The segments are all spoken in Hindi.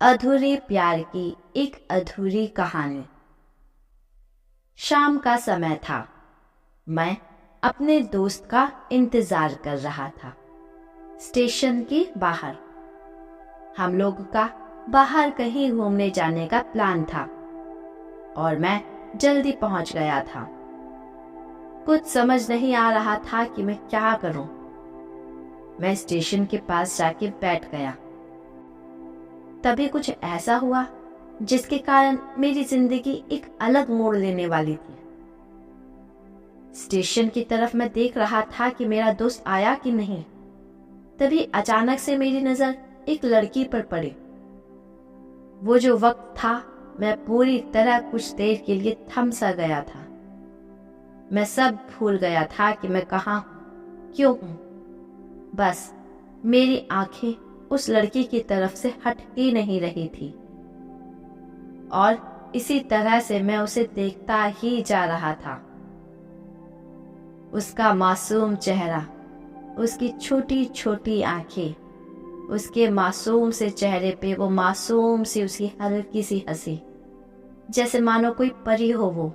अधूरे प्यार की एक अधूरी कहानी। शाम का समय था। मैं अपने दोस्त का इंतजार कर रहा था स्टेशन के बाहर। हम लोगों का बाहर कहीं घूमने जाने का प्लान था और मैं जल्दी पहुंच गया था। कुछ समझ नहीं आ रहा था कि मैं क्या करूं। मैं स्टेशन के पास जाके बैठ गया। तभी कुछ ऐसा हुआ जिसके कारण मेरी जिंदगी एक अलग मोड़ लेने वाली थी। स्टेशन की तरफ मैं देख रहा था कि मेरा दोस्त आया कि नहीं। तभी अचानक से मेरी नजर एक लड़की पर पड़ी। वो जो वक्त था, मैं पूरी तरह कुछ देर के लिए थम सा गया था। मैं सब भूल गया था कि मैं कहाँ क्यों हूं। बस मेरी आंखें उस लड़की की तरफ से हट ही नहीं रही थी और इसी तरह से मैं उसे देखता ही जा रहा था। उसका मासूम चेहरा, उसकी छोटी छोटी आंखें, उसके मासूम से चेहरे पे वो मासूम सी उसकी हल्की सी हंसी, जैसे मानो कोई परी हो वो।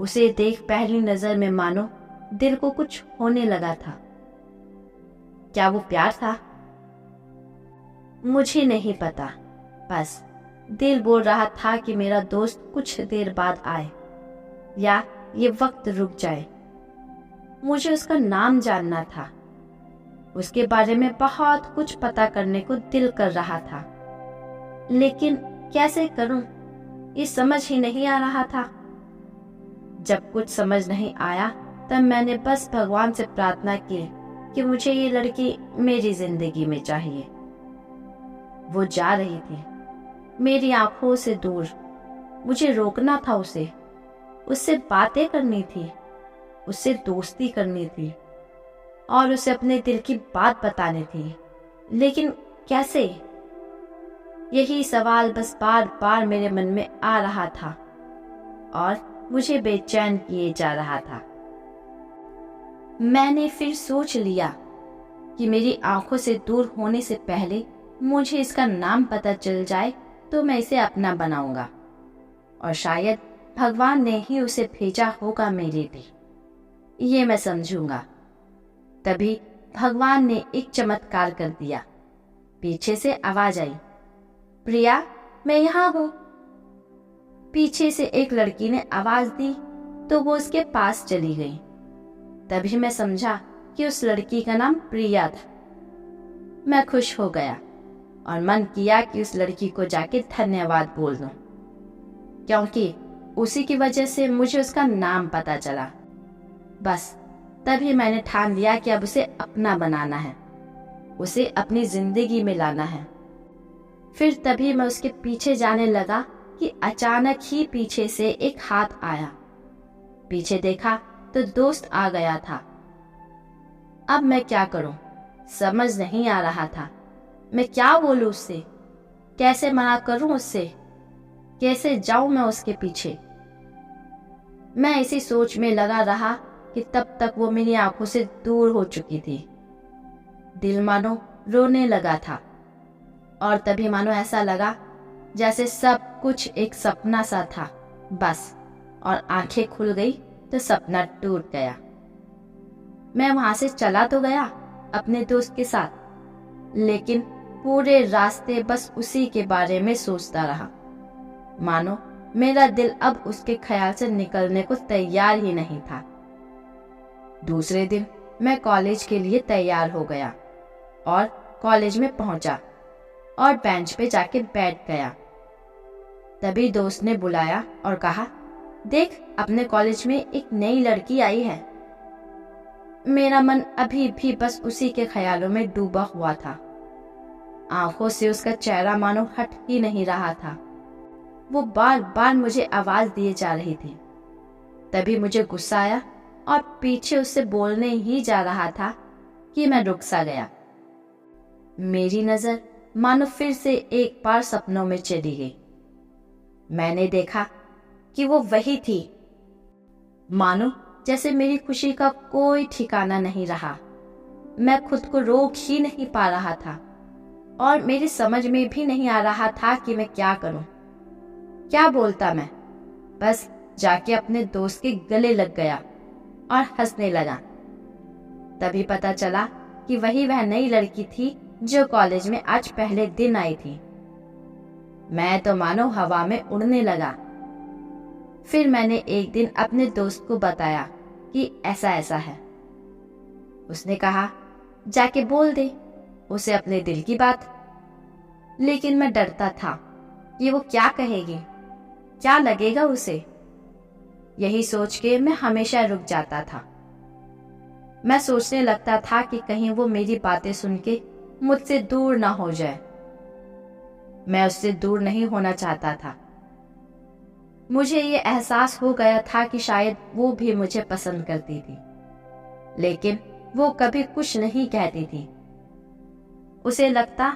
उसे देख पहली नजर में मानो दिल को कुछ होने लगा था। क्या वो प्यार था? मुझे नहीं पता। बस दिल बोल रहा था कि मेरा दोस्त कुछ देर बाद आए या ये वक्त रुक जाए। मुझे उसका नाम जानना था। उसके बारे में बहुत कुछ पता करने को दिल कर रहा था, लेकिन कैसे करूं ये समझ ही नहीं आ रहा था। जब कुछ समझ नहीं आया तब मैंने बस भगवान से प्रार्थना की कि मुझे ये लड़की मेरी जिंदगी में चाहिए। वो जा रही थी मेरी आंखों से दूर। मुझे रोकना था उसे, उससे बातें करनी थी, उससे दोस्ती करनी थी और उसे अपने दिल की बात बतानी थी। लेकिन कैसे? यही सवाल बस बार बार मेरे मन में आ रहा था और मुझे बेचैन किए जा रहा था। मैंने फिर सोच लिया कि मेरी आंखों से दूर होने से पहले मुझे इसका नाम पता चल जाए तो मैं इसे अपना बनाऊंगा और शायद भगवान ने ही उसे भेजा होगा मेरे लिए, ये मैं समझूंगा। तभी भगवान ने एक चमत्कार कर दिया। पीछे से आवाज आई, प्रिया मैं यहाँ हूँ। पीछे से एक लड़की ने आवाज दी तो वो उसके पास चली गई। तभी मैं समझा कि उस लड़की का नाम प्रिया था। मैं खुश हो गया और मन किया कि उस लड़की को जाके धन्यवाद बोल दूं, क्योंकि उसी की वजह से मुझे उसका नाम पता चला। बस तभी मैंने ठान लिया कि अब उसे अपना बनाना है, उसे अपनी जिंदगी में लाना है। फिर तभी मैं उसके पीछे जाने लगा कि अचानक ही पीछे से एक हाथ आया। पीछे देखा तो दोस्त आ गया था। अब मैं क्या करूं समझ नहीं आ रहा था। मैं क्या बोलूं उससे, कैसे मना करूं उससे, कैसे जाऊं मैं उसके पीछे। मैं इसी सोच में लगा रहा कि तब तक वो मेरी आंखों से दूर हो चुकी थी। दिल मानो रोने लगा था और तभी मानो ऐसा लगा जैसे सब कुछ एक सपना सा था बस, और आंखें खुल गई तो सपना टूट गया। मैं वहां से चला तो गया अपने दोस्त के साथ, लेकिन पूरे रास्ते बस उसी के बारे में सोचता रहा। मानो मेरा दिल अब उसके ख्याल से निकलने को तैयार ही नहीं था। दूसरे दिन मैं कॉलेज के लिए तैयार हो गया और कॉलेज में पहुंचा और बेंच पे जाके बैठ गया। तभी दोस्त ने बुलाया और कहा, देख अपने कॉलेज में एक नई लड़की आई है। मेरा मन अभी भी बस उसी के ख्यालों में डूबा हुआ था। आंखों से उसका चेहरा मानो हट ही नहीं रहा था। वो बार बार मुझे आवाज दिए जा रही थी। तभी मुझे गुस्सा आया और पीछे उससे बोलने ही जा रहा था कि मैं रुक सा गया। मेरी नजर मानो फिर से एक बार सपनों में चली गई। मैंने देखा कि वो वही थी। मानो जैसे मेरी खुशी का कोई ठिकाना नहीं रहा। मैं खुद को रोक ही नहीं पा रहा था। और मेरी समझ में भी नहीं आ रहा था कि मैं क्या करूं। क्या बोलता मैं? बस जाके अपने दोस्त के गले लग गया और हंसने लगा। तभी पता चला कि वही वह नई लड़की थी जो कॉलेज में आज पहले दिन आई थी। मैं तो मानो हवा में उड़ने लगा। फिर मैंने एक दिन अपने दोस्त को बताया कि ऐसा ऐसा है। उसने कहा जाके बोल दे उसे अपने दिल की बात। लेकिन मैं डरता था कि वो क्या कहेगी, क्या लगेगा उसे। यही सोच के मैं हमेशा रुक जाता था। मैं सोचने लगता था कि कहीं वो मेरी बातें सुन के मुझसे दूर ना हो जाए। मैं उससे दूर नहीं होना चाहता था। मुझे ये एहसास हो गया था कि शायद वो भी मुझे पसंद करती थी, लेकिन वो कभी कुछ नहीं कहती थी। उसे लगता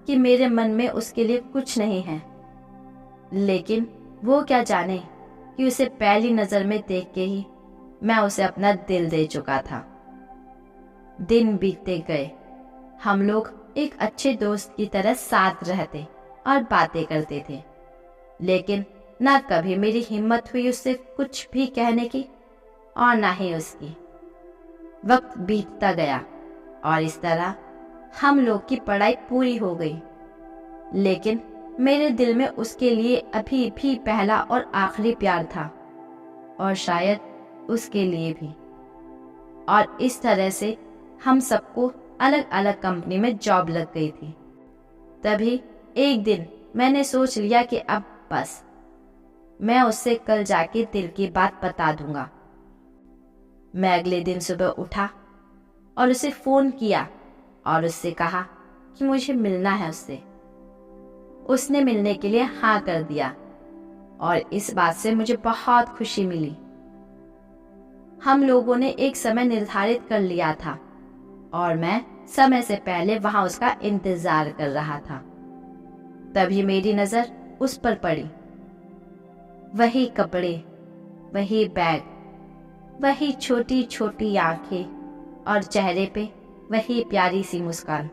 कि मेरे मन में उसके लिए कुछ नहीं है, लेकिन वो क्या जाने कि उसे पहली नजर में देख के ही मैं उसे अपना दिल दे चुका था। दिन बीतते गए। हम लोग एक अच्छे दोस्त की तरह साथ रहते और बातें करते थे, लेकिन ना कभी मेरी हिम्मत हुई उससे कुछ भी कहने की और ना ही उसकी। वक्त बीतता गया और इस तरह हम लोग की पढ़ाई पूरी हो गई, लेकिन मेरे दिल में उसके लिए अभी भी पहला और आखिरी प्यार था, और शायद उसके लिए भी। और इस तरह से हम सबको अलग अलग कंपनी में जॉब लग गई थी। तभी एक दिन मैंने सोच लिया कि अब बस, मैं उससे कल जाके दिल की बात बता दूंगा। मैं अगले दिन सुबह उठा और उसे फोन किया और उससे कहा कि मुझे मिलना है उससे। उसने मिलने के लिए हाँ कर दिया और इस बात से मुझे बहुत खुशी मिली। हम लोगों ने एक समय निर्धारित कर लिया था और मैं समय से पहले वहां उसका इंतजार कर रहा था। तभी मेरी नजर उस पर पड़ी। वही कपड़े, वही बैग, वही छोटी छोटी आंखें और चेहरे पे वही प्यारी सी मुस्कान।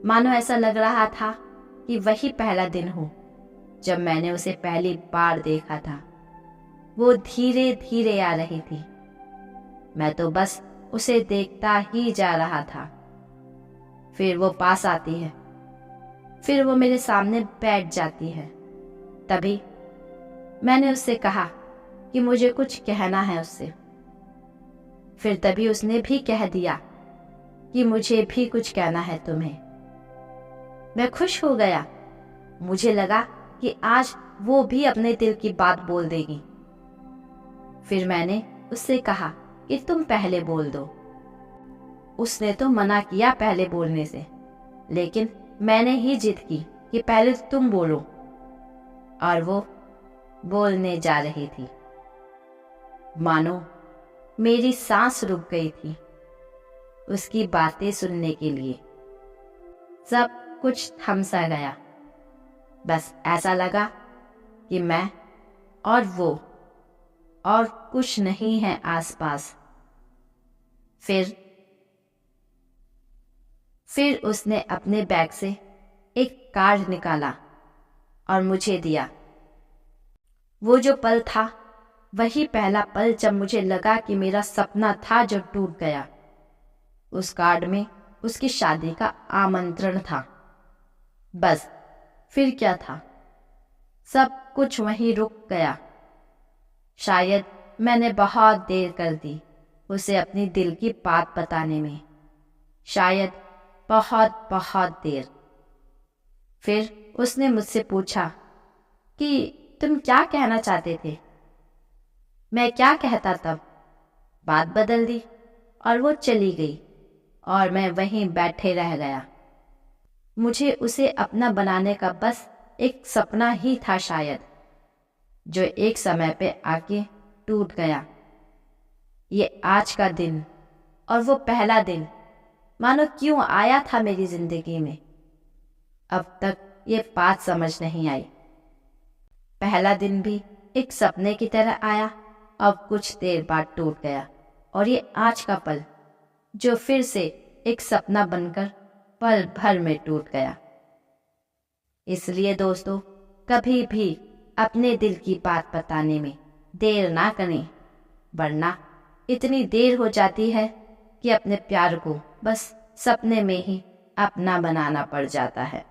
मानो ऐसा लग रहा था कि वही पहला दिन हो जब मैंने उसे पहली बार देखा था। वो धीरे धीरे आ रही थी। मैं तो बस उसे देखता ही जा रहा था। फिर वो पास आती है, फिर वो मेरे सामने बैठ जाती है। तभी मैंने उससे कहा कि मुझे कुछ कहना है उससे। फिर तभी उसने भी कह दिया कि मुझे भी कुछ कहना है तुम्हें। मैं खुश हो गया। मुझे लगा कि आज वो भी अपने दिल की बात बोल देगी। फिर मैंने उससे कहा कि तुम पहले बोल दो। उसने तो मना किया पहले बोलने से, लेकिन मैंने ही जिद की कि पहले तुम बोलो। और वो बोलने जा रही थी। मानो मेरी सांस रुक गई थी उसकी बातें सुनने के लिए। सब कुछ थम सा गया। बस ऐसा लगा कि मैं और वो और कुछ नहीं है आसपास। फिर उसने अपने बैग से एक कार्ड निकाला और मुझे दिया। वो जो पल था वही पहला पल जब मुझे लगा कि मेरा सपना था जो टूट गया। उस कार्ड में उसकी शादी का आमंत्रण था। बस फिर क्या था, सब कुछ वहीं रुक गया। शायद मैंने बहुत देर कर दी उसे अपनी दिल की बात बताने में, शायद बहुत बहुत देर। फिर उसने मुझसे पूछा कि तुम क्या कहना चाहते थे। मैं क्या कहता तब। बात बदल दी और वो चली गई और मैं वहीं बैठे रह गया। मुझे उसे अपना बनाने का बस एक सपना ही था शायद, जो एक समय पे आके टूट गया। ये आज का दिन और वो पहला दिन मानो क्यों आया था मेरी जिंदगी में, अब तक ये बात समझ नहीं आई। पहला दिन भी एक सपने की तरह आया, अब कुछ देर बाद टूट गया। और ये आज का पल जो फिर से एक सपना बनकर पल भर में टूट गया। इसलिए दोस्तों, कभी भी अपने दिल की बात बताने में देर ना करें, वरना इतनी देर हो जाती है कि अपने प्यार को बस सपने में ही अपना बनाना पड़ जाता है।